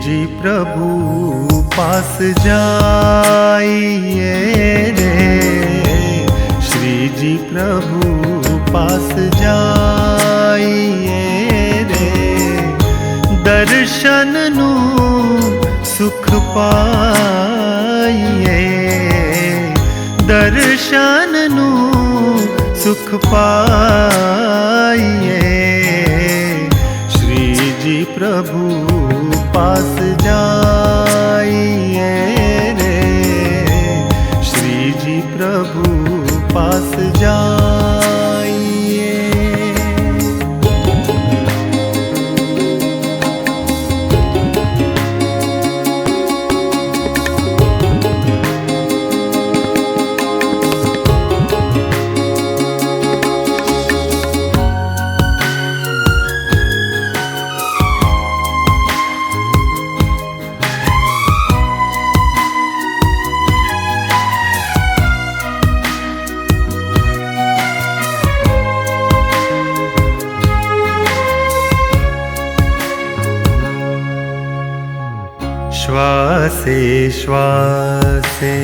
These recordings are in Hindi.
जी प्रभु पास जाइए रे, श्री जी प्रभु पास जाइए रे, दर्शन नू सुख पाइए, दर्शन नू सुख पाइए, श्री जी प्रभु पास जाइए रे, श्री जी प्रभु पास जाइए। श्वासे श्वासे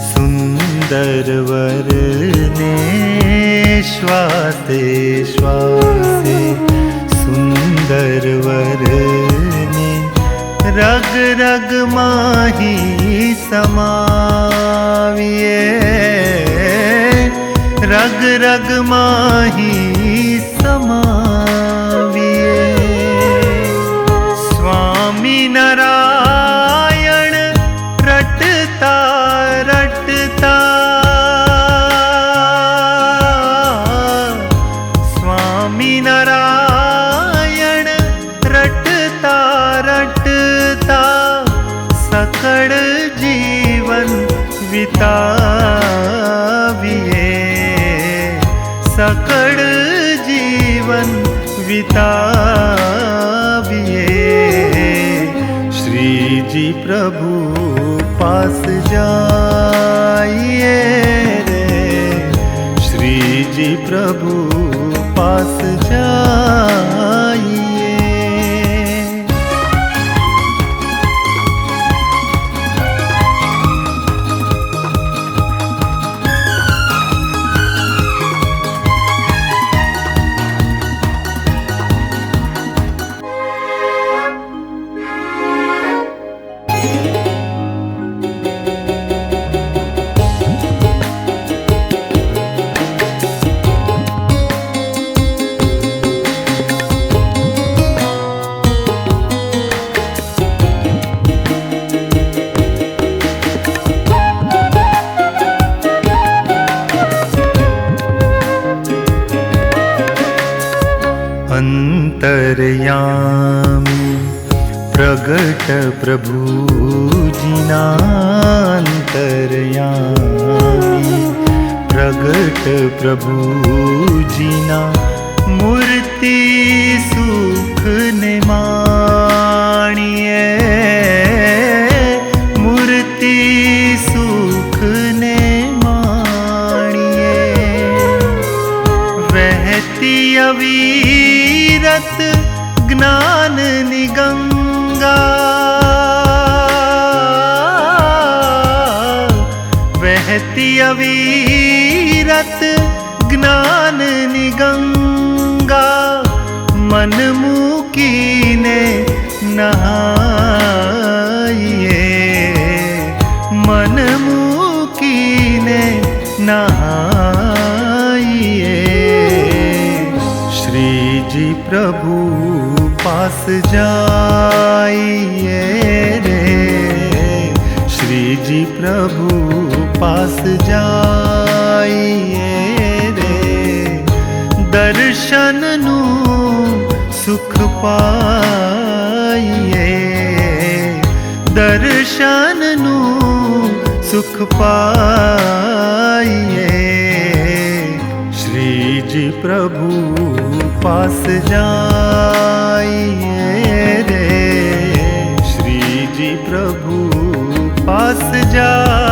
सुंदर वरने, श्वासे श्वासे सुंदर वरने, रग रग माही समाविए, रग रग माही समाविए, स्वामी नारायण रटता रटता, स्वामी नारायण रटता रटता, सकड़ जीवन बिताविए, सकड़ जीवन बिताविए, श्री जी प्रभु पास जाइए रे, श्री जी प्रभु पास जाइए। अंतर्यामी प्रगट प्रभु जिनांतर्यामी प्रगट प्रभु जिना, मूर्ति सुख ने माणिए, मूर्ति सुख ने माणिए, वहती अविरत ज्ञान निगंगा, वहती अविरत ज्ञान निगंगा, मन मुकी ने नहाइए, मन मुकी ने नहाइए, श्री जी प्रभु पास जाइए रे, श्री जी प्रभु पास जाइए। पाइए, दर्शनનું સુખ પાइए। શ્રીજી પ્રભુ પાસ જાइए रे, श्रीजी प्रभु पास जा।